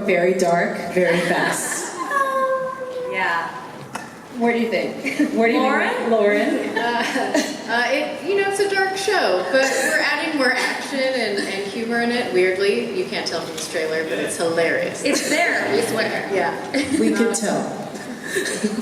Very dark, very fast. Yeah. What do you think? What do you think, Lauren? It's a dark show, but we're adding more action and humor in it. Weirdly, you can't tell from this trailer, but it's hilarious. It's there, we swear. Yeah. We could tell.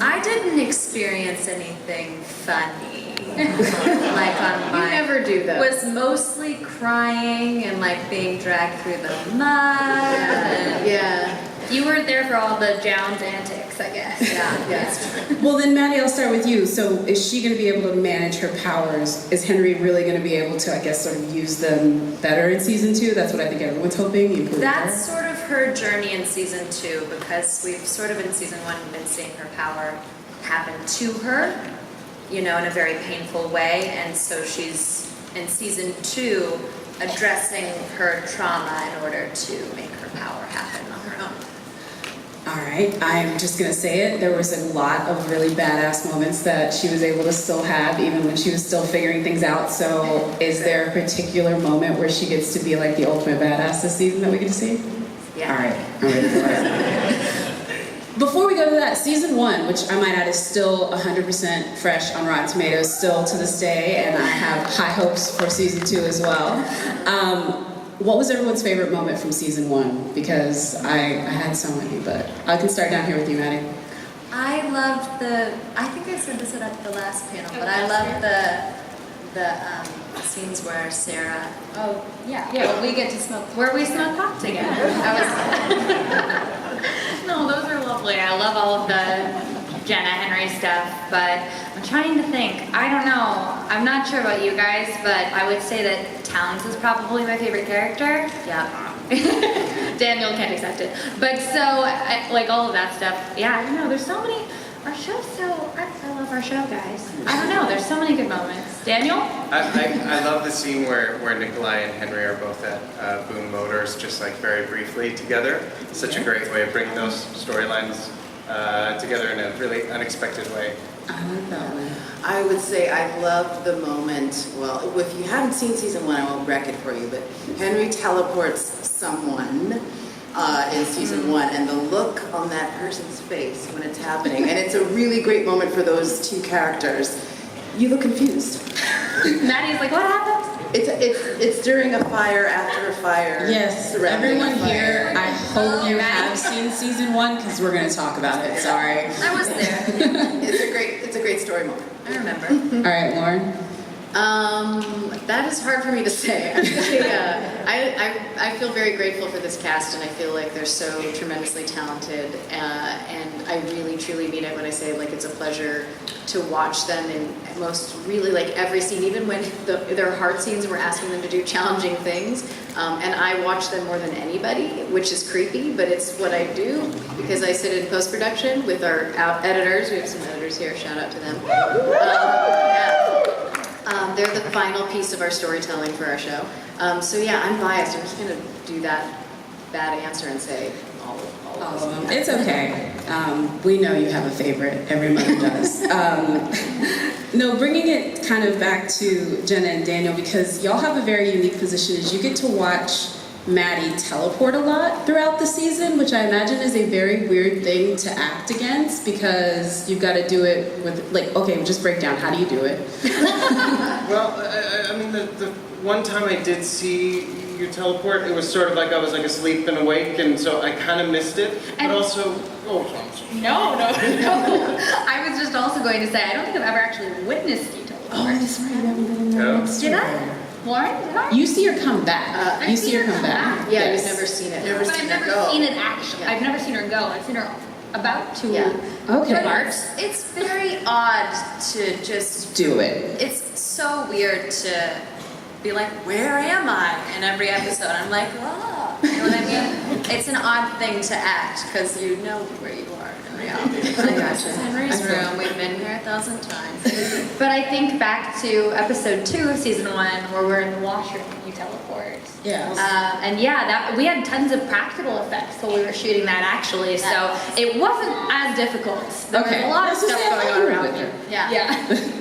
I didn't experience anything funny. Like on my... You never do that. Was mostly crying and like being dragged through the mud. Yeah. You weren't there for all the Joun's antics, I guess. Yeah. Yes. Well then, Maddie, I'll start with you. So is she going to be able to manage her powers? Is Henry really going to be able to, I guess, sort of use them better in season 2? That's what I think everyone's hoping. Including That's her. sort of her journey in season 2, because we've sort of in season 1 been seeing her power happen to her, you know, in a very painful way, and so she's in season 2 addressing her trauma in order to make her power happen on her own. All right, I'm just going to say it. There was a lot of really badass moments that she was able to still have, even when she was still figuring things out. So is there a particular moment where she gets to be like the ultimate badass this season that we get to see? Yeah. All right, I'm ready for it. Before we go to that, season 1, which I might add is still 100% fresh on Rotten Tomatoes, still to this day, and I have high hopes for season 2 as well. What was everyone's favorite moment from season 1? Because I had so many, but I can start down here with you, Maddie. I loved I think I said this at the last panel, but I loved the scenes where Sarah... Oh, yeah. Yeah, well, we get to smoke. Where we smoke pot together. No, those are lovely. I love all of the Jenna Henry stuff, but I'm trying to think. I don't know. I'm not sure about you guys, but I would say that Towns is probably my favorite character. Yeah. Daniel can't accept it. But so, like all of that stuff. Yeah, I don't know. There's so many. Our show's so. I love our show, guys. I don't know. There's so many good moments. Daniel? I love the scene where Nikolai and Henry are both at Boom Motors, just like very briefly together. Such a great way of bringing those storylines together in a really unexpected way. I like that one. I would say I loved the moment, well, if you haven't seen season 1, I won't wreck it for you, but Henry teleports someone in season 1, and the look on that person's face when it's happening, and it's a really great moment for those two characters. You look confused. Maddie's like, what happened? It's during a fire, after a fire. Yes, surrounding everyone a fire. here, I hope you have seen season 1 because we're going to talk about it. Sorry. I was there. It's a great story moment. I remember. All right, Lauren. That is hard for me to say. Actually, I feel very grateful for this cast, and I feel like they're so tremendously talented, and I really truly mean it when I say like it's a pleasure to watch them in most really like every scene, even when their hard scenes we're asking them to do challenging things, and I watch them more than anybody, which is creepy, but it's what I do because I sit in post-production with our editors. We have some editors here, shout out to them. They're the final piece of our storytelling for our show. So yeah, I'm biased. I'm just gonna do that bad answer and say all of them. It's okay. We know you have a favorite. Every mother does. No, bringing it kind of back to Jenna and Daniel, because y'all have a very unique position is you get to watch Maddie teleport a lot throughout the season, which I imagine is a very weird thing to act against because you've got to do it with, like, okay, just break down, how do you do it? Well, I mean, the one time I did see you teleport, it was sort of like I was like asleep and awake, and so I kind of missed it, but also, No. I was just also going to say, I don't think I've ever actually witnessed you teleport. Oh, that's right, you haven't been in there No. next Did year. I? Lauren, did I? You see her come back. You see her come back. Yeah, Yes. you've never seen it. But I've never seen it actually. Yeah. I've never seen her go. I've seen her about to. Yeah. Okay. It's very odd to just... Do it. It's so weird to be like, where am I? In every episode, I'm like, oh, you know what I mean? It's an odd thing to act because you know where you are in reality. It's like, this is Henry's room. We've been here 1,000 times. But I think back to episode 2 of season 1 where we're in the washroom and you teleport. Yeah. And yeah, we had tons of practical effects while we were shooting that actually, so it wasn't as difficult. There was a lot of stuff going on around me. Yeah.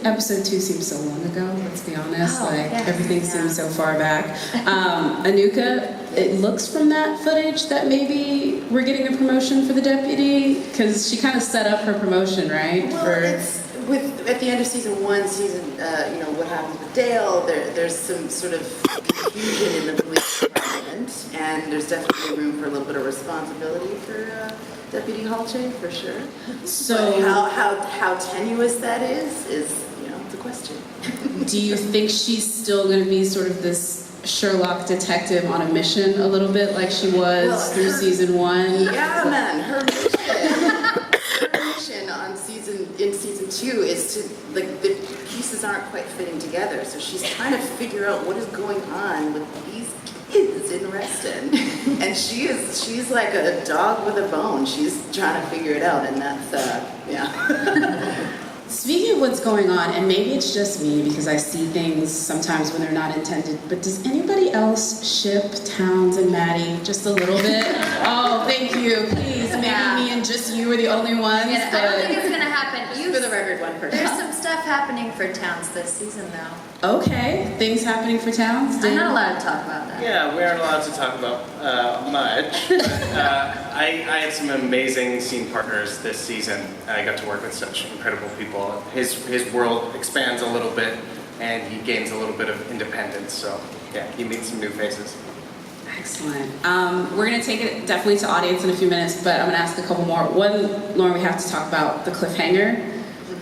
Episode 2 seems so long ago, let's be honest. Oh, like, yes. everything seems so far back. Enuka, it looks from that footage that maybe we're getting a promotion for the deputy? Because she kind of set up her promotion, right? Well, it's at the end of season 1, what happens with Dale, there's some sort of confusion in the police department, and there's definitely room for a little bit of responsibility for Deputy Halche, for sure. So But how tenuous that is the question. do you think she's still going to be sort of this Sherlock detective on a mission a little bit like she was through season 1? Yeah, man, her mission in season 2 is to, like, the pieces aren't quite fitting together, so she's trying to figure out what is going on with these kids in Reston, and she's like a dog with a bone. She's trying to figure it out, and that's Speaking of what's going on, and maybe it's just me because I see things sometimes when they're not intended, but does anybody else ship Towns and Maddie just a little bit? Oh, thank you. Please, maybe me and just you are the only ones. I don't think it's gonna happen. For the record, one person. There's some stuff happening for Towns this season, though. Okay, things happening for Towns. I'm not allowed to talk about that. Yeah, we aren't allowed to talk about much. But, I had some amazing scene partners this season. I got to work with such incredible people. His world expands a little bit, and he gains a little bit of independence. So yeah, he meets some new faces. Excellent. We're going to take it definitely to audience in a few minutes, but I'm going to ask a couple more. One, Lauren, we have to talk about the cliffhanger,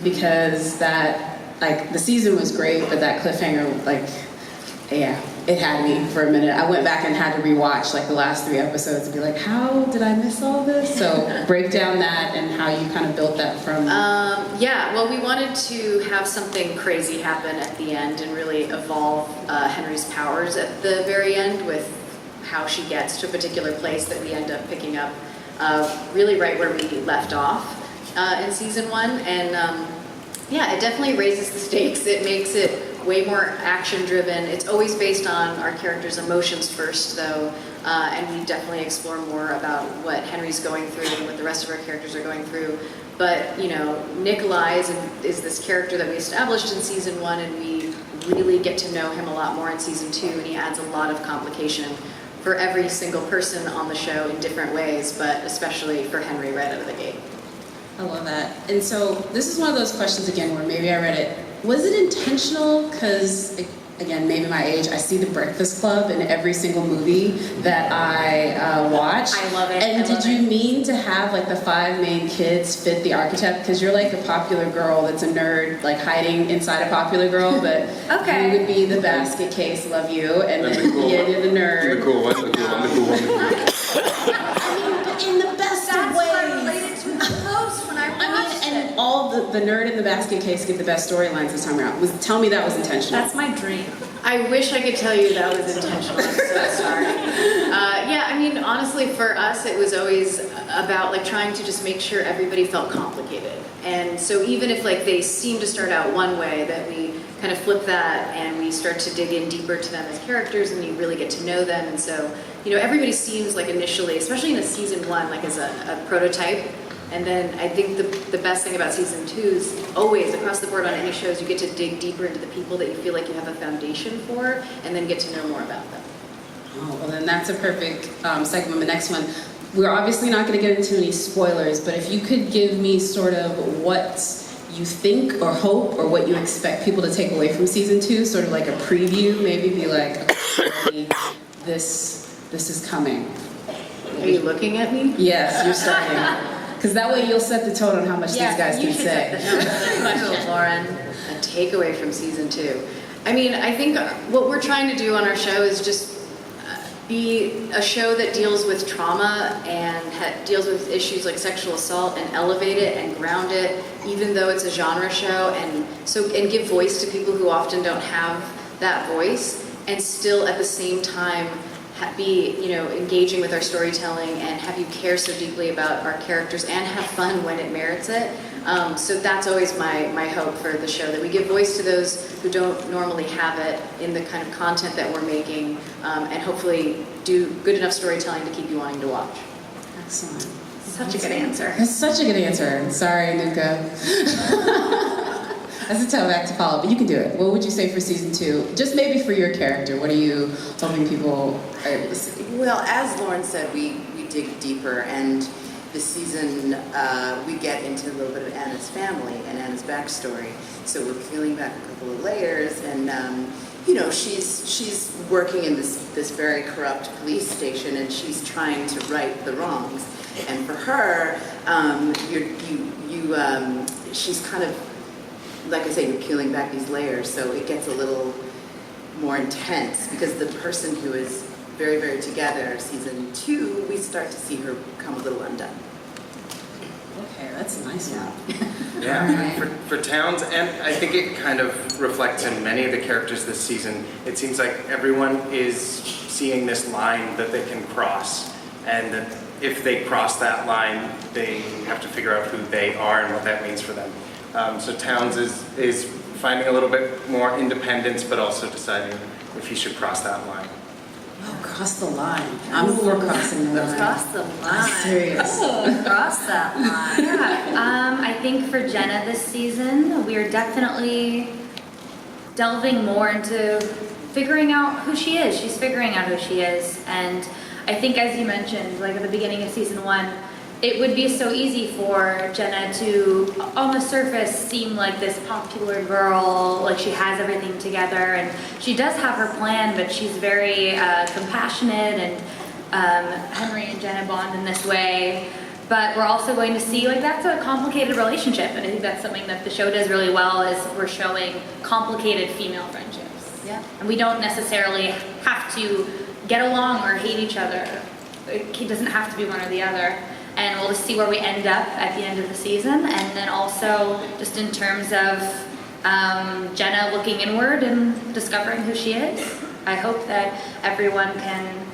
because that, like, the season was great, but that cliffhanger, like, yeah, it had me for a minute. I went back and had to rewatch, like, the last 3 episodes and be like, how did I miss all this? So break down that and how you kind of built that from... Well, we wanted to have something crazy happen at the end and really evolve Henry's powers at the very end with how she gets to a particular place that we end up picking up really right where we left off in season 1. And it definitely raises the stakes. It makes it way more action-driven. It's always based on our characters' emotions first, though, and we definitely explore more about what Henry's going through and what the rest of our characters are going through. But, Nikolai is this character that we established in season 1, and we really get to know him a lot more in season 2, and he adds a lot of complication for every single person on the show in different ways, but especially for Henry right out of the gate. I love that. And so this is one of those questions, again, where maybe I read it. Was it intentional? Because, again, maybe my age, I see The Breakfast Club in every single movie that I watch. I love it. And did you mean to have, like, the 5 main kids fit the archetype? Because you're like a popular girl that's a nerd, like, hiding inside a popular girl, but Okay. you would be the basket case, love you, and then you're the nerd. The cool one, the cool one, the cool one. I mean, but in the best of That's ways. what I related to the most when I watched And it. all the nerd in the basket case get the best storylines this time around. Tell me that was intentional. That's my dream. I wish I could tell you that was intentional. I'm so sorry. Honestly, for us, it was always about, like, trying to just make sure everybody felt complicated. And so even if, like, they seem to start out one way, that we kind of flip that and we start to dig in deeper to them as characters, and you really get to know them. And so, everybody seems like initially, especially in a season 1, like as a prototype. And then I think the best thing about season 2 is always, across the board on any shows, you get to dig deeper into the people that you feel like you have a foundation for, and then get to know more about them. Oh, well then that's a perfect segue to the next one. We're obviously not going to get into any spoilers, but if you could give me sort of what you think or hope or what you expect people to take away from season 2, sort of like a preview, maybe be like, okay, this is coming. Are you looking at me? Yes, you're starting. Because that way you'll set the tone on how much these guys can say. Lauren. A takeaway from season 2. I think what we're trying to do on our show is just be a show that deals with trauma and deals with issues like sexual assault and elevate it and ground it, even though it's a genre show, and give voice to people who often don't have that voice, and still at the same time be engaging with our storytelling and have you care so deeply about our characters and have fun when it merits it. So that's always my hope for the show, that we give voice to those who don't normally have it in the kind of content that we're making, and hopefully do good enough storytelling to keep you wanting to watch. Excellent. Such a good answer. That's such a good answer. Sorry, Enuka. That's a tough act to follow, but you can do it. What would you say for season 2? Just maybe for your character. What are you hoping people are able to see? Well, as Lauren said, we dig deeper, and this season we get into a little bit of Anna's family and Anna's backstory. So we're peeling back a couple of layers, and she's working in this very corrupt police station, and she's trying to right the wrongs. And for her, she's kind of, like I say, you're peeling back these layers, so it gets a little more intense, because the person who is very, very together, season 2, we start to see her come a little undone. Okay, that's a nice one. Yeah, for Towns, and I think it kind of reflects in many of the characters this season. It seems like everyone is seeing this line that they can cross, and that if they cross that line, they have to figure out who they are and what that means for them. So Towns is finding a little bit more independence, but also deciding if he should cross that line. Oh, cross the line. I'm for crossing the line. Cross the line. I'm serious. Cross that line. Yeah, I think for Jenna this season, we are definitely delving more into figuring out who she is. She's figuring out who she is, and I think, as you mentioned, like at the beginning of season 1, it would be so easy for Jenna to, on the surface, seem like this popular girl, like she has everything together, and she does have her plan, but she's very compassionate, and Henry and Jenna bond in this way. But we're also going to see, like, that's a complicated relationship, and I think that's something that the show does really well, is we're showing complicated female friendships. Yeah. And we don't necessarily have to get along or hate each other. It doesn't have to be one or the other. And we'll just see where we end up at the end of the season. And then also, just in terms of Jenna looking inward and discovering who she is, I hope that everyone can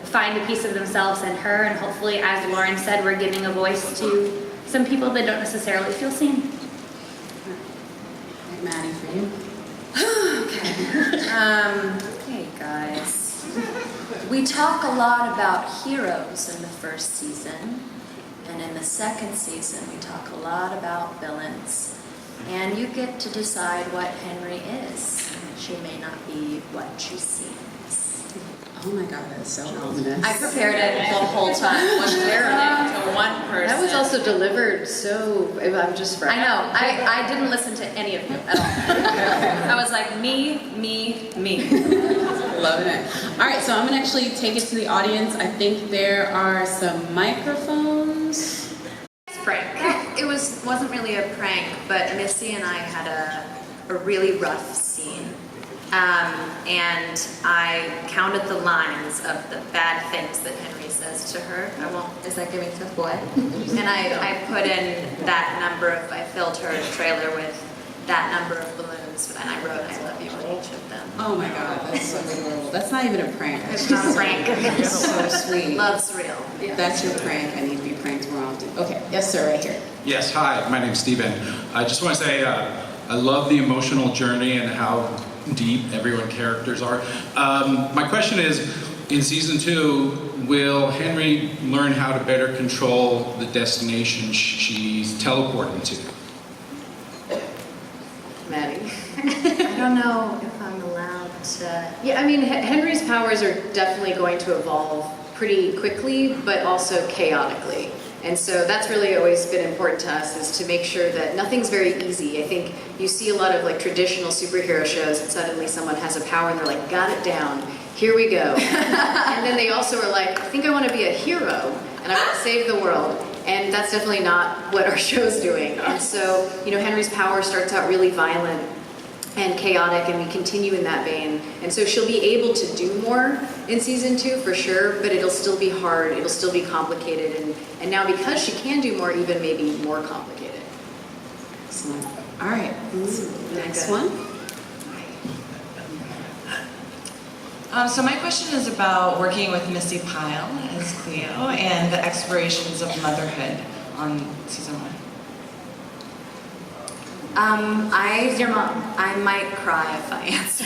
find a piece of themselves in her. And hopefully, as Lauren said, we're giving a voice to some people that don't necessarily feel seen. Maddie, for you? Okay, guys. We talk a lot about heroes in the first season, and in the second season we talk a lot about villains. And you get to decide what Henry is. She may not be what she seems. Oh my God, that's so ominous. I prepared it the whole time, was narrowed it to one person. That was also delivered so, I'm just I know, I didn't listen to any of you at all. I was like, me. Loving it. All right, so I'm gonna actually take it to the audience. I think there are some microphones. Prank. It wasn't really a prank, but Missy and I had a really rough scene. And I counted the lines of the bad things that Henry says to her. Is that giving stuff away? And I put in that number I filled her trailer with that number of balloons, and I wrote I love you on each of them. Oh my God, that's so adorable. That's not even a prank. It's not a prank. It's so sweet. Love's real. That's your prank. I need to be pranked more often. Okay, yes sir, right here. Yes, hi, my name's Steven. I just want to say I love the emotional journey and how deep everyone's characters are. My question is, in season 2, will Henry learn how to better control the destination she's teleporting to? Maddie. I don't know if I'm allowed to. Yeah, I mean, Henry's powers are definitely going to evolve pretty quickly, but also chaotically. And so that's really always been important to us, is to make sure that nothing's very easy. I think you see a lot of like traditional superhero shows, and suddenly someone has a power and they're like, got it down, here we go. And then they also are like, I think I want to be a hero and I want to save the world. And that's definitely not what our show's doing. And so, you know, Henry's power starts out really violent and chaotic, and we continue in that vein. And so she'll be able to do more in season 2 for sure, but it'll still be hard, it'll still be complicated, and now because she can do more, even maybe more complicated. Excellent. All right, next one. So my question is about working with Missy Pyle as Cleo and the explorations of motherhood on season 1. Who's your mom? I might cry if I answer.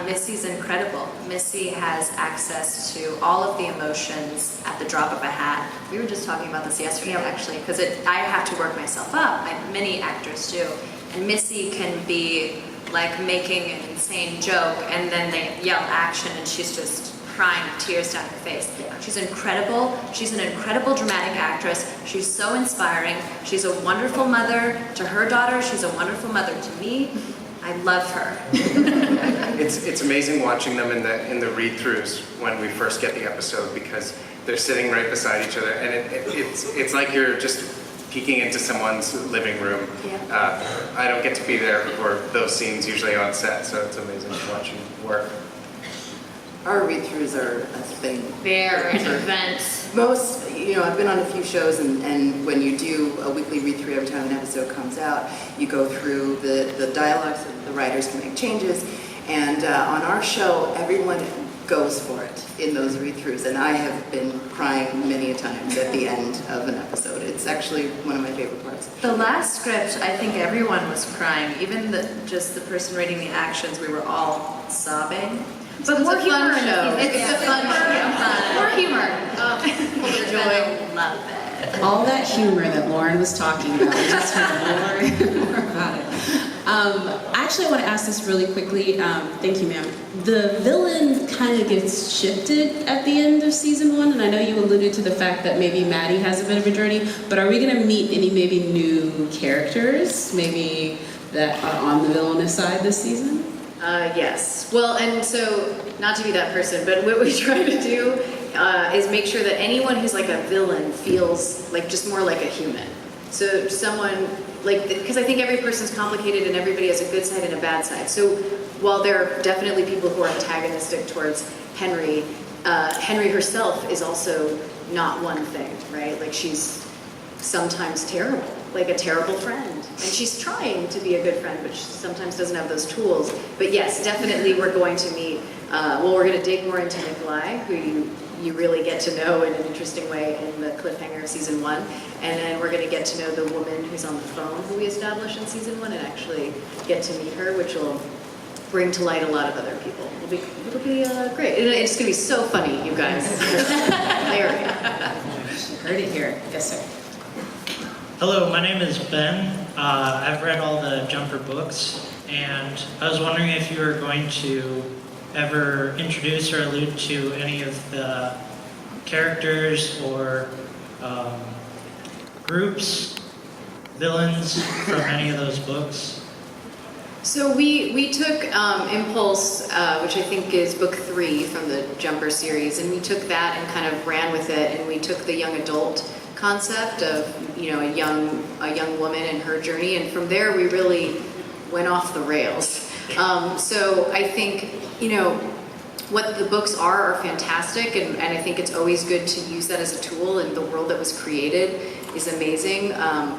Missy's incredible. Missy has access to all of the emotions at the drop of a hat. We were just talking about this yesterday, actually, because I have to work myself up. Many actors do. And Missy can be like making an insane joke and then they yell action and she's just crying with tears down her face. She's incredible. She's an incredible dramatic actress. She's so inspiring. She's a wonderful mother to her daughter. She's a wonderful mother to me. I love her. It's amazing watching them in the read-throughs when we first get the episode because they're sitting right beside each other and it's like you're just peeking into someone's living room. Yeah. I don't get to be there for those scenes usually on set, so it's amazing to watch them work. Our read-throughs are a thing. They're an event. Most, I've been on a few shows and when you do a weekly read-through every time an episode comes out, you go through the dialogues, and the writers can make changes, and on our show, everyone goes for it in those read-throughs, and I have been crying many a times at the end of an episode. It's actually one of my favorite parts. The last script, I think everyone was crying. Even just the person reading the actions, we were all sobbing. But more It's a fun humor in show. the season. It's a fun show. More humor. I love it. All that humor that Lauren was talking about, we just heard more and more about it. I actually want to ask this really quickly. Thank you, ma'am. The villain kind of gets shifted at the end of season 1, and I know you alluded to the fact that maybe Maddie has a bit of a journey, but are we going to meet any maybe new characters, maybe that are on the villainous side this season? Yes. Well, and so, not to be that person, but what we try to do is make sure that anyone who's like a villain feels like just more like a human. So someone, because I think every person's complicated and everybody has a good side and a bad side. So while there are definitely people who are antagonistic towards Henry, Henry herself is also not one thing, right? Like she's sometimes terrible, like a terrible friend. And she's trying to be a good friend, but she sometimes doesn't have those tools. But yes, definitely we're going to meet, we're going to dig more into Nikolai, who you really get to know in an interesting way in the cliffhanger of season 1. And then we're going to get to know the woman who's on the phone who we established in season 1 and actually get to meet her, which will bring to light a lot of other people. It'll be great. It's going to be so funny, you guys. Hilarious. Heard it here. Yes, sir. Hello, my name is Ben. I've read all the Jumper books, and I was wondering if you were going to ever introduce or allude to any of the characters or groups, villains from any of those books. So we took Impulse, which I think is book 3 from the Jumper series, and we took that and kind of ran with it, and we took the young adult concept of a young woman and her journey, and from there we really went off the rails. So I think what the books are fantastic, and I think it's always good to use that as a tool, and the world that was created is amazing,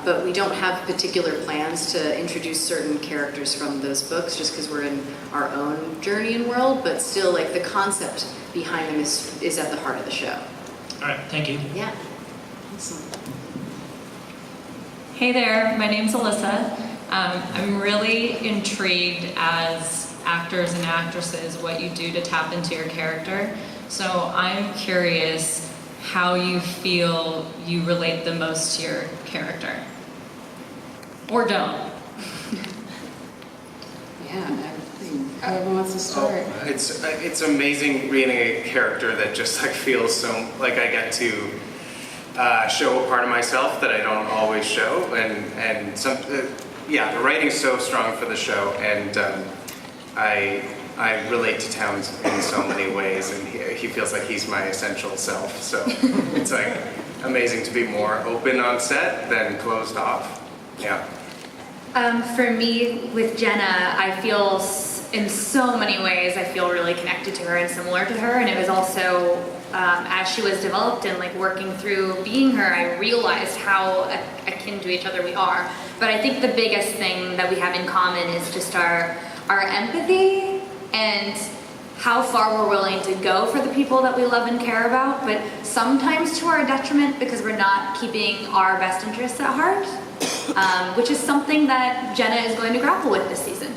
but we don't have particular plans to introduce certain characters from those books just because we're in our own journey and world, but still like the concept behind them is at the heart of the show. All right, thank you. Yeah. Hey there, my name's Alyssa. I'm really intrigued as actors and actresses what you do to tap into your character. So I'm curious how you feel you relate the most to your character. Or don't. Yeah, everyone wants to start. It's amazing reading a character that just feels so like I get to show a part of myself that I don't always show, and the writing's so strong for the show, and I relate to Towns in so many ways, and he feels like he's my essential self. So it's amazing to be more open on set than closed off. Yeah. For me, with Jenna, I feel in so many ways, I feel really connected to her and similar to her. And it was also, as she was developed and working through being her, I realized how akin to each other we are. But I think the biggest thing that we have in common is just our empathy and how far we're willing to go for the people that we love and care about, but sometimes to our detriment because we're not keeping our best interests at heart. Which is something that Jenna is going to grapple with this season.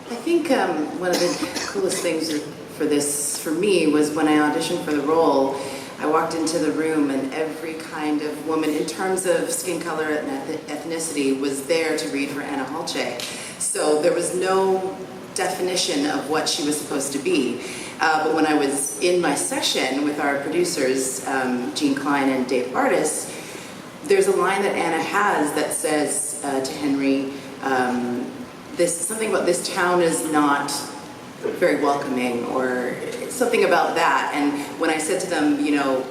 I think one of the coolest things for me was when I auditioned for the role, I walked into the room and every kind of woman, in terms of skin color and ethnicity, was there to read for Anna Halche. So there was no definition of what she was supposed to be. But when I was in my session with our producers, Gene Klein and Dave Bartis, there's a line that Anna has that says to Henry, something about this town is not very welcoming, or something about that. And when I said to them, you know,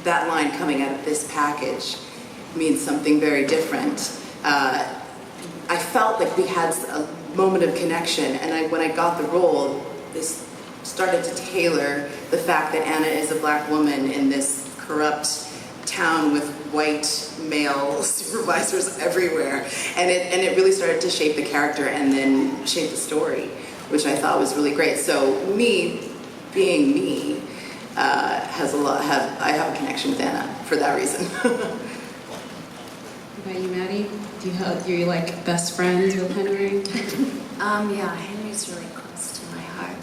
that line coming out of this package means something very different, I felt like we had a moment of connection. And when I got the role, this started to tailor the fact that Anna is a black woman in this corrupt town with white male supervisors everywhere, and it really started to shape the character and then shape the story, which I thought was really great. So me being me I have a connection with Anna for that reason. What about you, Maddie? Do you like best friends with Henry? Yeah, Henry's really close to my heart.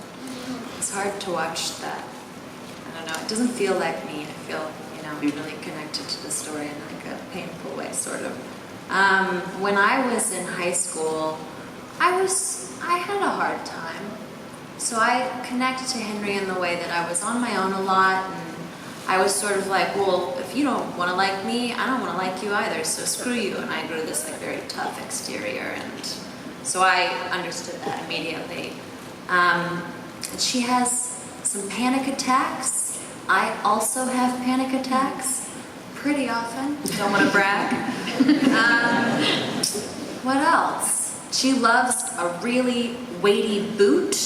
It's hard to watch that. I don't know, it doesn't feel like me. I feel, really connected to the story in like a painful way, sort of. When I was in high school, I had a hard time. So I connected to Henry in the way that I was on my own a lot, and I was sort of like, well, if you don't want to like me, I don't want to like you either, so screw you. And I grew this like very tough exterior, and so I understood that immediately. And she has some panic attacks. I also have panic attacks pretty often. Don't want to brag. What else? She loves a really weighty boot.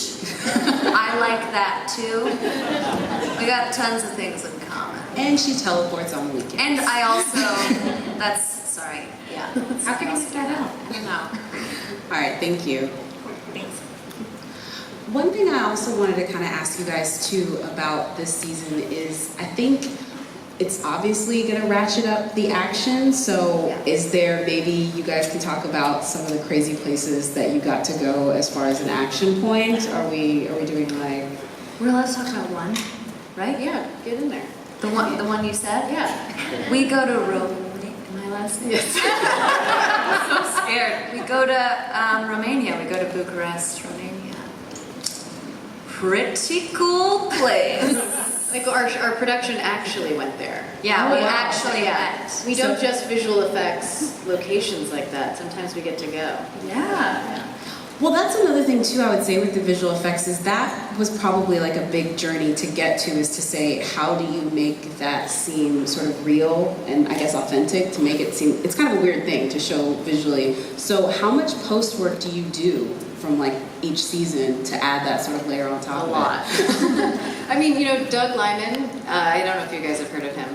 I like that too. We got tons of things in common. And she teleports on the weekends. And I also, yeah. How can you figure that out? I don't know. All right, thank you. Thanks. One thing I also wanted to kind of ask you guys too about this season is, I think it's obviously going to ratchet up the action. So is there, maybe you guys can talk about some of the crazy places that you got to go as far as an action point? Are we doing like? We're allowed to talk about one, right? Yeah, get in there. The one you said? Yeah. We go to Romania. Am I allowed to say Yes. I'm so scared. We go to Romania. We go to Bucharest, Romania. Pretty cool place. Like our production actually went there. Yeah, Oh, we wow. actually Yeah. went. We don't just visual effects locations like that. Sometimes we get to go. Yeah. Well, that's another thing too, I would say, with the visual effects, is that was probably like a big journey to get to, is to say, how do you make that seem sort of real and I guess authentic, to make it seem, it's kind of a weird thing to show visually. So how much post work do you do from like each season to add that sort of layer on top of it? A lot. I mean, Doug Liman, I don't know if you guys have heard of him.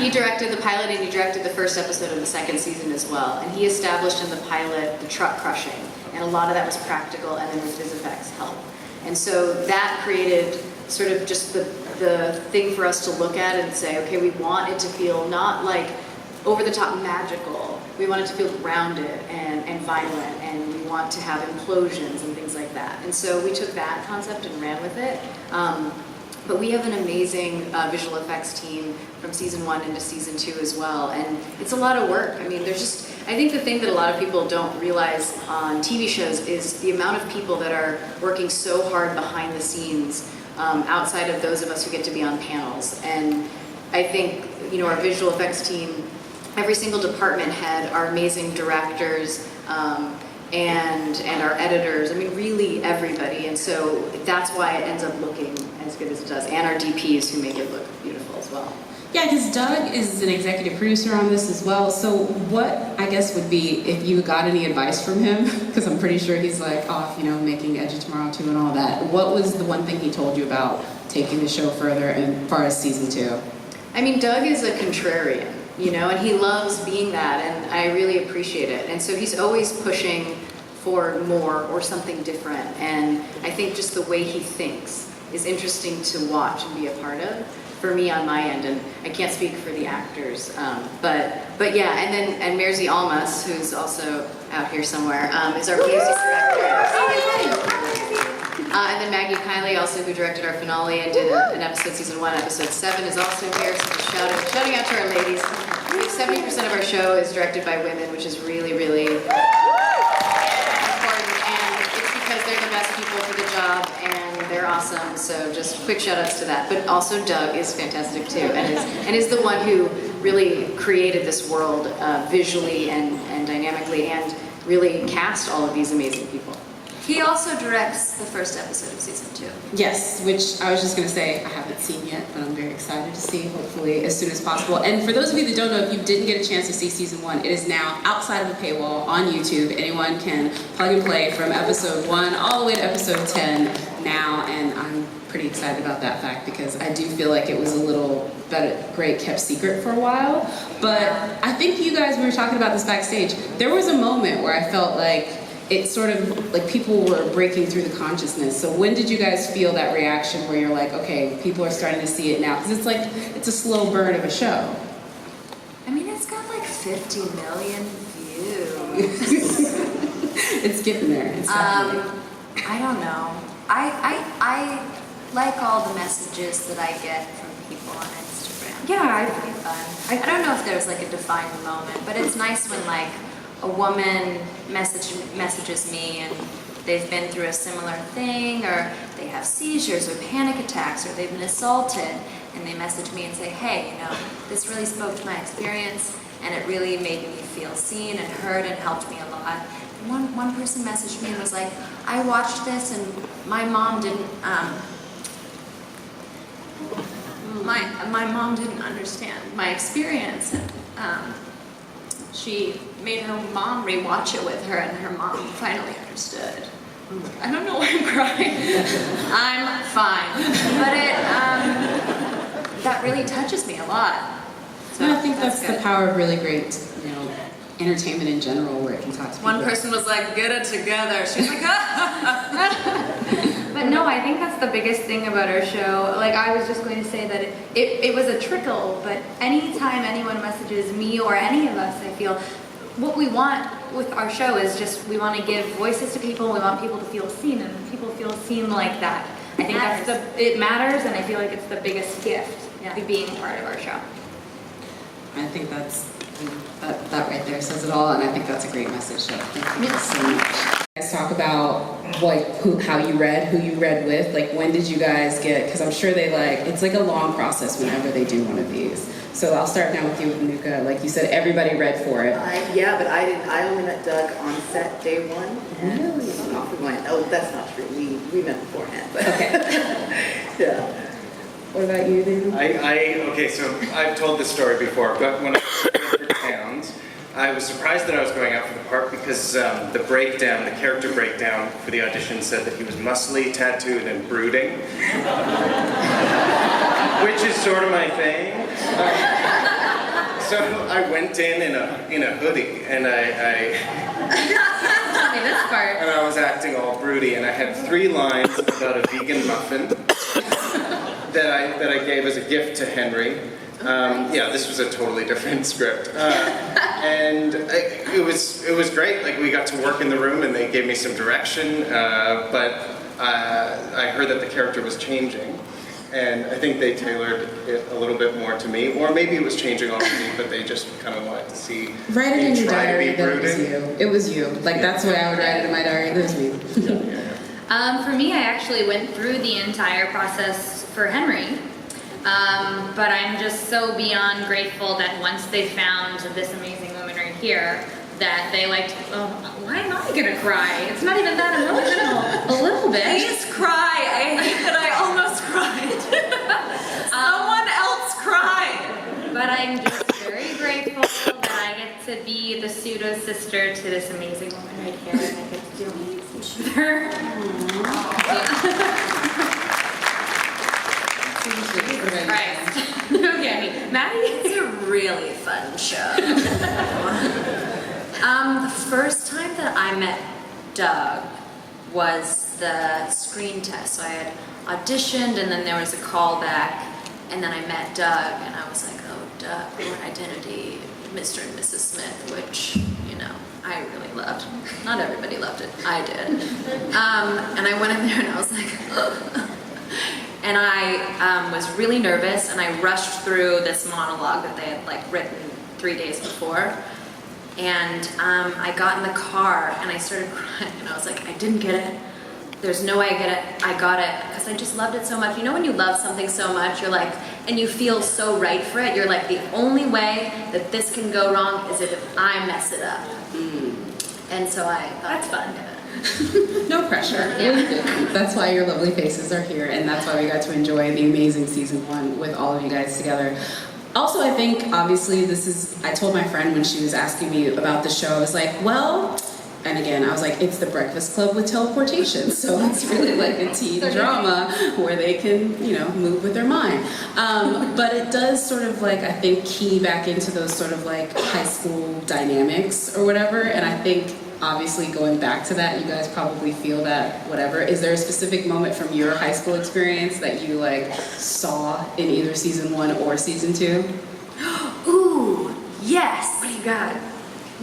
He directed the pilot and he directed the first episode of the second season as well. And he established in the pilot the truck crushing. And a lot of that was practical, and then with his effects help. And so that created sort of just the thing for us to look at and say, okay, we want it to feel not like over-the-top magical. We want it to feel grounded and violent, and we want to have implosions and things like that. And so we took that concept and ran with it. But we have an amazing visual effects team from season 1 into season 2 as well. And it's a lot of work. I mean, I think the thing that a lot of people don't realize on TV shows is the amount of people that are working so hard behind the scenes outside of those of us who get to be on panels. And I think, our visual effects team, every single department head, our amazing directors, and our editors, I mean, really everybody. And so that's why it ends up looking as good as it does. And our DPs who make it look beautiful as well. Yeah, because Doug is an executive producer on this as well. So what, I guess, would be, if you got any advice from him, because I'm pretty sure he's like off, making Edge of Tomorrow 2 and all that. What was the one thing he told you about taking the show further as far as season 2? I mean, Doug is a contrarian, and he loves being that, and I really appreciate it. And so he's always pushing for more or something different. And I think just the way he thinks is interesting to watch and be a part of for me on my end. And I can't speak for the actors, but yeah. And Merzi Almas, who's also out here somewhere, is our music director. And then Maggie Kiley, also who directed our finale and did an episode, season 1, episode 7, is also here. So just shouting out to our ladies. 70% of our show is directed by women, which is really, really important. And it's because they're the best people for the job, and they're awesome. So just quick shout outs to that. But also Doug is fantastic too, and is the one who really created this world visually and dynamically, and really cast all of these amazing people. He also directs the first episode of season 2. Yes, which I was just going to say I haven't seen yet, but I'm very excited to see, hopefully as soon as possible. And for those of you that don't know, if you didn't get a chance to see season 1, it is now outside of a paywall on YouTube. Anyone can plug and play from episode 1 all the way to episode 10 now, and I'm pretty excited about that fact because I do feel like it was a little great kept secret for a while. But I think you guys, we were talking about this backstage, there was a moment where I felt like it sort of, like people were breaking through the consciousness. So when did you guys feel that reaction where you're like, okay, people are starting to see it now? Because it's like, it's a slow burn of a show. I mean, it's got like 50 million views. It's getting there. It's definitely. I don't know. I like all the messages that I get from people on Instagram. Yeah, It's pretty fun. I don't know if there's like a defined moment, but it's nice when like a woman messages me and they've been through a similar thing, or they have seizures or panic attacks, or they've been assaulted, and they message me and say, hey, you know, this really spoke to my experience, and it really made me feel seen and heard and helped me a lot. And one person messaged me and was like, I watched this and my mom didn't my mom didn't understand my experience, and she made her mom rewatch it with her, and her mom finally understood. I don't know why I'm crying. I'm fine, but that really touches me a lot. So I think that's the good. power of really great, you know, entertainment in general, where it can talk to people. One person was like, get it together. She's like, But no, I think that's the biggest thing about our show. Like, I was just going to say that it was a trickle, but anytime anyone messages me or any of us, I feel, what we want with our show is just, we want to give voices to people, we want people to feel seen, and when people feel seen like that, I think it matters, and I feel like it's the biggest gift, being part of our show. I think that right there says it all, and I think that's a great message. So thank you so much. You guys talk about like how you read, who you read with. Like when did you guys get? Because I'm sure it's like a long process whenever they do one of these. So I'll start now with you, Enuka. Like you said, everybody read for it. Yeah, but I didn't. I only met Doug on set day 1. And Really? off we went. Oh, that's not true. We met beforehand. But Okay. yeah. What about you, Daniel? Okay, so I've told this story before, but when I was going for Towns, I was surprised that I was going out for the part because the character breakdown for the audition said that he was muscly, tattooed, and brooding, which is sort of my thing. So I went in a hoodie, and Tell me this part. and I was acting all broody, and I had 3 lines about a vegan muffin that I gave as a gift to Henry. Yeah, this was a totally different script, and it was great. Like we got to work in the room, and they gave me some direction. But I heard that the character was changing, and I think they tailored it a little bit more to me, or maybe it was changing already, but they just kind of wanted to see Write it in me your try to diary be that it was brooding. you. It was you. Like that's the way I would write it in my diary. It was me. For me, I actually went through the entire process for Henry. But I'm just so beyond grateful that once they found this amazing woman right here, that they liked, oh, why am I gonna cry? It's not even that emotional. A little bit. Please cry. I hate that I almost cried. Someone else cried. But I'm just very grateful that I get to be the pseudo sister to this amazing woman right here, and I get to do amazing with her. Christ. Okay, Maddie? It's a really fun show. The first time that I met Doug was the screen test. So I had auditioned, and then there was a callback, and then I met Doug, and I was like, oh Born Identity, Mr. and Mrs. Smith, which, you know, I really loved. Not everybody loved it. I did. And I went in there and I was like, and I was really nervous, and I rushed through this monologue that they had like written 3 days before. And I got in the car and I started crying, and I was like, I didn't get it. There's no way I get it. I got it, because I just loved it so much. You know when you love something so much, you're like, and you feel so right for it, you're like, the only way that this can go wrong is if I mess it up. And so I thought, that's fun. No pressure. That's why your lovely faces are here, and that's why we got to enjoy the amazing season 1 with all of you guys together. Also, I think, obviously, I told my friend when she was asking me about the show, I was like, well, and again, I was like, it's the Breakfast Club with teleportation, so it's really like a teen drama where they can, you know, move with their mind. But it does sort of like, I think, key back into those sort of like high school dynamics or whatever, and I think, obviously, going back to that, you guys probably feel that, whatever. Is there a specific moment from your high school experience that you like saw in either season 1 or season 2? Ooh, yes. What do you got?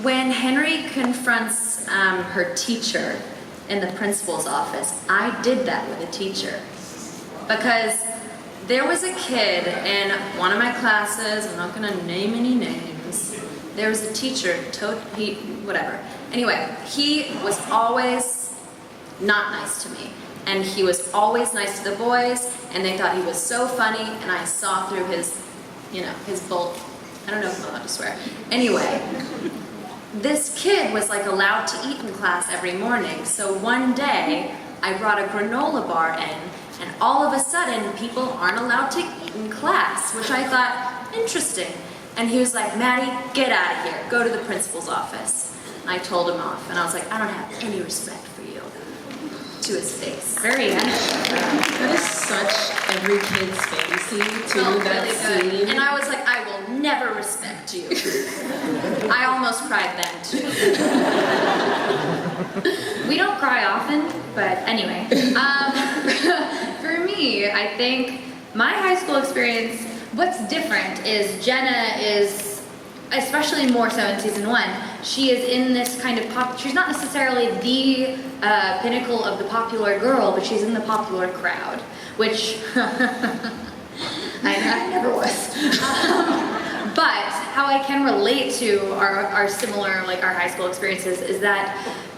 When Henry confronts her teacher in the principal's office, I did that with a teacher. Because there was a kid in one of my classes, I'm not gonna name any names, there was a teacher, whatever. Anyway, he was always not nice to me. And he was always nice to the boys, and they thought he was so funny, and I saw through his, you know, his bolt. I don't know if I'm allowed to swear. Anyway, this kid was like allowed to eat in class every morning. So one day, I brought a granola bar in, and all of a sudden, people aren't allowed to eat in class, which I thought, interesting. And he was like, Maddie, get out of here. Go to the principal's office. I told him off, and I was like, I don't have any respect for you. To his face. Very nice. That is such every kid's fantasy, too, Felt that really good. scene. And I was like, I will never respect you. I almost cried then, too. We don't cry often, but anyway. For me, I think my high school experience, what's different is Jenna is, especially more so in season 1, she is in this kind of she's not necessarily the pinnacle of the popular girl, but she's in the popular crowd, which I never was. But how I can relate to our similar, like our high school experiences is that,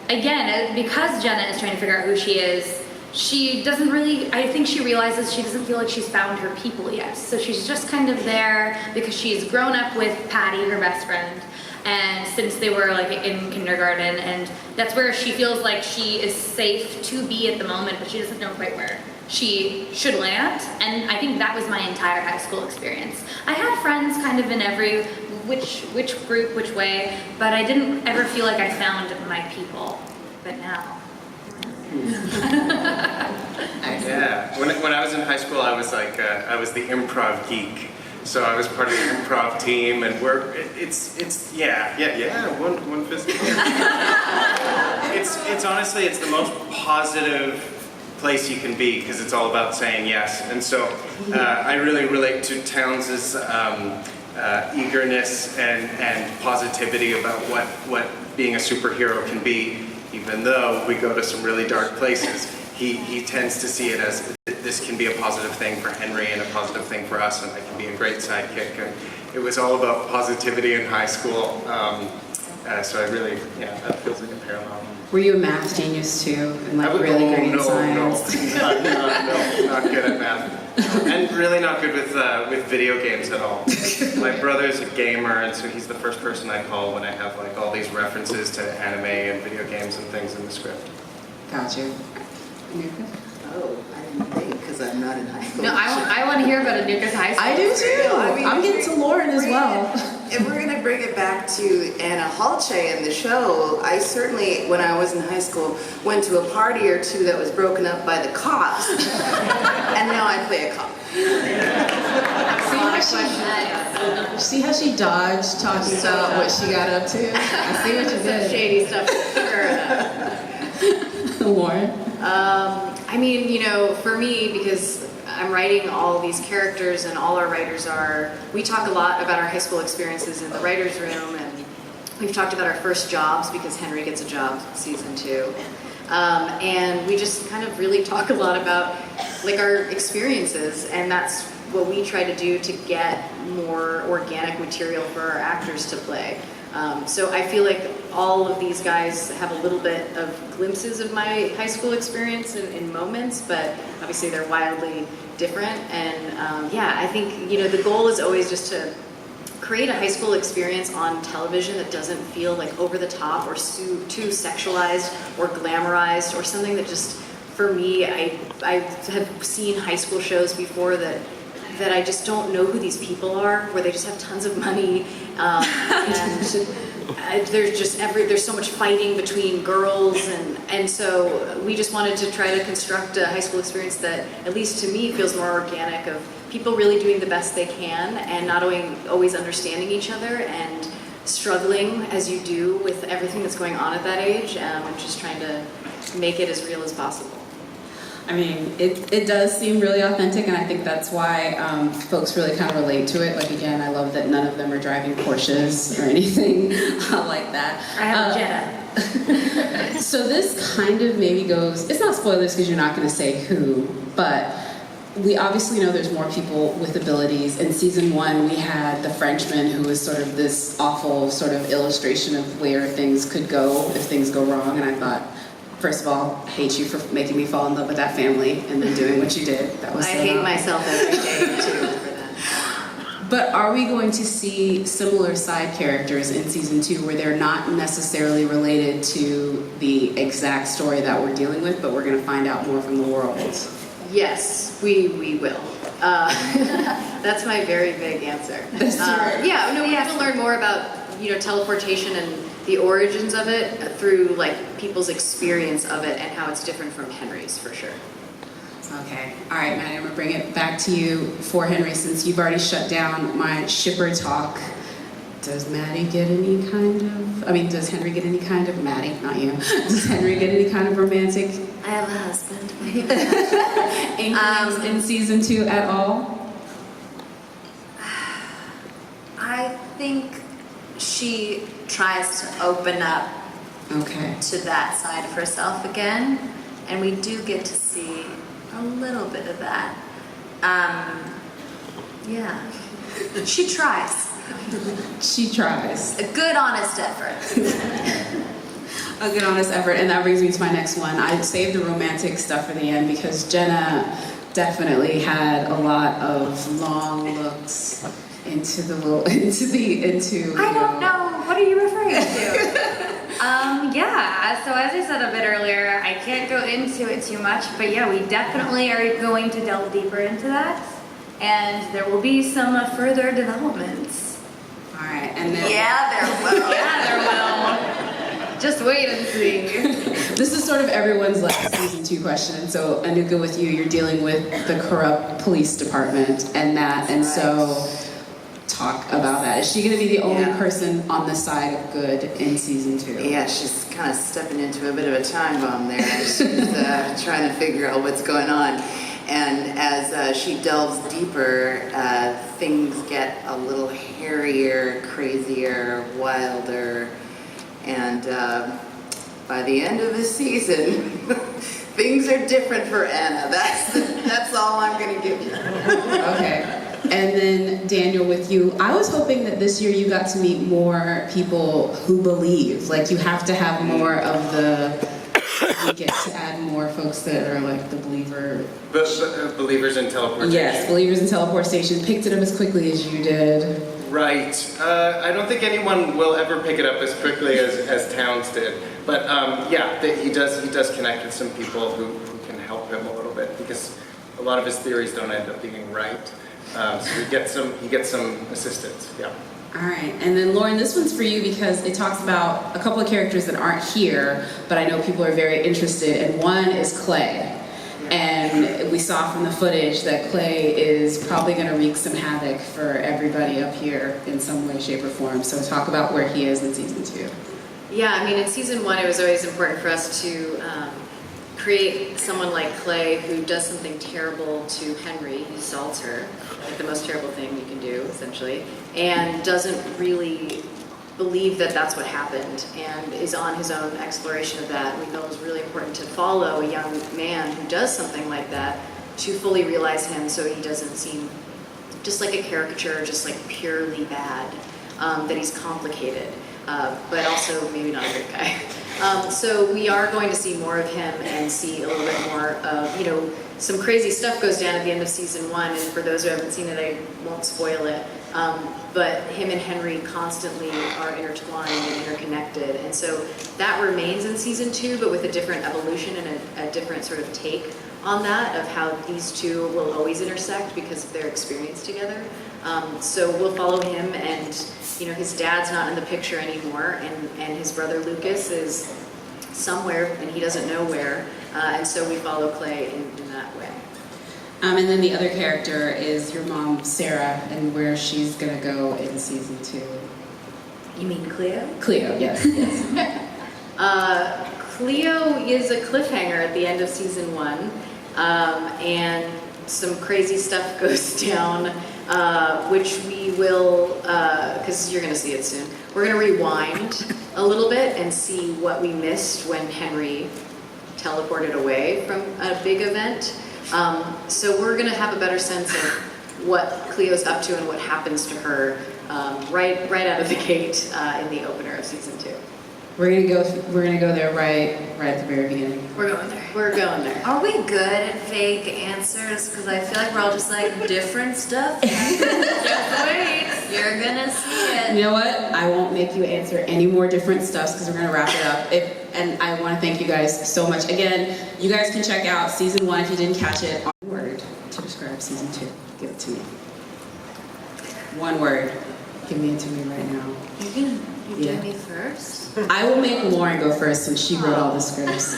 again, because Jenna is trying to figure out who she is, she doesn't really, I think she realizes she doesn't feel like she's found her people yet. So she's just kind of there because she's grown up with Patty, her best friend, and since they were like in kindergarten, and that's where she feels like she is safe to be at the moment, but she doesn't know quite where she should land. And I think that was my entire high school experience. I had friends kind of in every, which group, which way, but I didn't ever feel like I found my people, but now. Yeah, when I was in high school, I was like, I was the improv geek. So I was part of the improv team, and one fist. It's honestly, it's the most positive place you can be, because it's all about saying yes. And so I really relate to Towns' eagerness and positivity about what being a superhero can be. Even though we go to some really dark places, he tends to see it as this can be a positive thing for Henry and a positive thing for us, and I can be a great sidekick. And it was all about positivity in high school, so I really, that feels like a parallel. Were you a math genius too, and like really great in science? No, not good at math, and really not good with video games at all. My brother's a gamer, and so he's the first person I call when I have like all these references to anime and video games and things in the script. Got you. Oh, I didn't think, because I'm not in high school. No, I want to hear about Enuka's high school. I do too. I mean, I'm getting to Lauren as well. If we're going to bring it back to Anna Halche in the show, I certainly, when I was in high school, went to a party or two that was broken up by the cops, and now I play a cop. See how she dodged talking about what she got up to? I see what you Some did. shady stuff. Lauren? I mean, for me, because I'm writing all these characters, and all our writers we talk a lot about our high school experiences in the writer's room, and we've talked about our first jobs because Henry gets a job season 2. And we just kind of really talk a lot about like our experiences, and that's what we try to do to get more organic material for our actors to play. So I feel like all of these guys have a little bit of glimpses of my high school experience in moments, but obviously they're wildly different. And yeah, I think, you know, the goal is always just to create a high school experience on television that doesn't feel like over the top or too sexualized or glamorized, or something that just, for me, I have seen high school shows before that I just don't know who these people are, where they just have tons of money, and there's so much fighting between girls, and so we just wanted to try to construct a high school experience that, at least to me, feels more organic, of people really doing the best they can and not always understanding each other and struggling as you do with everything that's going on at that age, and just trying to make it as real as possible. I mean, it does seem really authentic, and I think that's why folks really kind of relate to it. Like, again, I love that none of them are driving Porsches or anything like that. I have a Jetta. So this kind of maybe goes, it's not spoilers because you're not going to say who, but we obviously know there's more people with abilities. In season 1, we had the Frenchman, who was sort of this awful sort of illustration of where things could go if things go wrong, and I thought, first of all, I hate you for making me fall in love with that family and then doing what you did. That was I so hate not- myself every day too for that. But are we going to see similar side characters in season 2 where they're not necessarily related to the exact story that we're dealing with, but we're going to find out more from the world? Yes, we will. That's my very big answer. Yeah, no, we have to learn more about, you know, teleportation and the origins of it through like people's experience of it and how it's different from Henry's, for sure. Okay. All right, Maddie, I'm going to bring it back to you for Henry, since you've already shut down my shipper talk. Does Maddie get any kind of, does Henry get any kind of, Maddie, not you, does Henry get any kind of romantic I have a husband. inklings in season 2 at all? I think she tries to open up to that side of herself again, and we do get to see a little bit of that. Yeah, she tries. She tries. A good, honest effort. A good, honest effort, and that brings me to my next one. I saved the romantic stuff for the end because Jenna definitely had a lot of long looks into the little, I don't know. What are you referring to? Yeah, so as I said a bit earlier, I can't go into it too much, but yeah, we definitely are going to delve deeper into that, and there will be some further developments. All right, and then... Yeah, there will. Yeah, there will. Just wait and see. This is sort of everyone's like season 2 question. So Enuka, with you, you're dealing with the corrupt police department and so talk about that. Is she going to be the only person on the side of good in season 2? Yeah, she's kind of stepping into a bit of a time bomb there. She's trying to figure out what's going on. And as she delves deeper, things get a little hairier, crazier, wilder. And by the end of the season, things are different for Anna. That's all I'm going to give you. Okay. And then Daniel, with you, I was hoping that this year you got to meet more people who believe. Like, you have to have more of the... You get to add more folks that are like the believer. Believers in teleportation. Yes, believers in teleportation. Picked it up as quickly as you did. Right. I don't think anyone will ever pick it up as quickly as Towns did. But yeah, he does connect with some people who can help him a little bit, because a lot of his theories don't end up being right. So he gets some assistance. Yeah. All right, and then Lauren, this one's for you because it talks about a couple of characters that aren't here, but I know people are very interested, and one is Clay. And we saw from the footage that Clay is probably going to wreak some havoc for everybody up here in some way, shape, or form. So talk about where he is in season 2. Yeah, I mean, in season 1, it was always important for us to create someone like Clay who does something terrible to Henry, he assaults her, like the most terrible thing you can do, essentially, and doesn't really believe that that's what happened and is on his own exploration of that. And we felt it was really important to follow a young man who does something like that to fully realize him so he doesn't seem just like a caricature, just like purely bad, that he's complicated, but also maybe not a great guy. So we are going to see more of him and see a little bit more of, you know, some crazy stuff goes down at the end of season 1, and for those who haven't seen it, I won't spoil it. But him and Henry constantly are intertwined and interconnected, and so that remains in season 2, but with a different evolution and a different sort of take on that, of how these two will always intersect because of their experience together. So we'll follow him, and you know, his dad's not in the picture anymore, and his brother Lucas is somewhere, and he doesn't know where, and so we follow Clay in that way. And then the other character is your mom, Sarah, and where she's gonna go in season 2. You mean Cleo? Cleo, yes. Cleo is a cliffhanger at the end of season 1, and some crazy stuff goes down, which we will, because you're going to see it soon, we're going to rewind a little bit and see what we missed when Henry teleported away from a big event. So we're going to have a better sense of what Cleo's up to and what happens to her right out of the gate in the opener of season 2. We're gonna go there right at the very beginning. We're going there. We're going there. Are we good at fake answers? Because I feel like we're all just like different stuff. Just wait, you're gonna see it. You know what? I won't make you answer any more different stuffs because we're gonna wrap it up. And I want to thank you guys so much. Again, you guys can check out season 1 if you didn't catch it. One word to describe season 2. Give it to me. One word. Give me it to me right now. You're doing me first? I will make Lauren go first since she wrote all the scripts.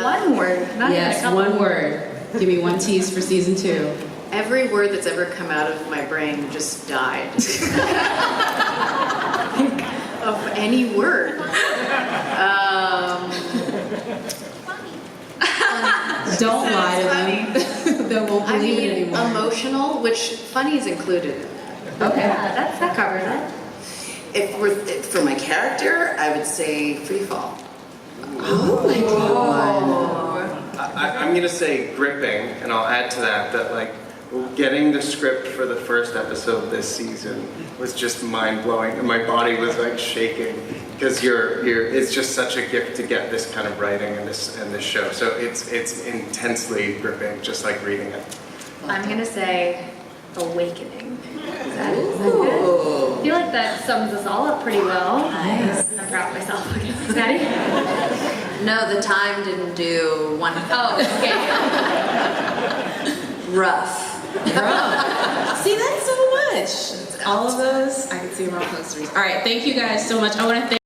One word, not even a Yes, couple. one word. Give me one tease for season 2. Every word that's ever come out of my brain just died. Of any word. Don't lie to them. They won't I believe mean, it anymore. emotional, which funny is included in that. Okay. That covers it. For my character, I would say free fall. Oh my god. I'm gonna say gripping, and I'll add to that like getting the script for the first episode this season was just mind blowing, and my body was like shaking because it's just such a gift to get this kind of writing and this show. So it's intensely gripping, just like reading it. I'm gonna say awakening. Is that good? I feel like that sums us all up pretty well. Nice. I'm proud of myself. Okay. Maddie? No, the time didn't do one. Oh, okay. Rough. See, that's so much. All of those, I can see them on posters. All right, thank you guys so much. I want to thank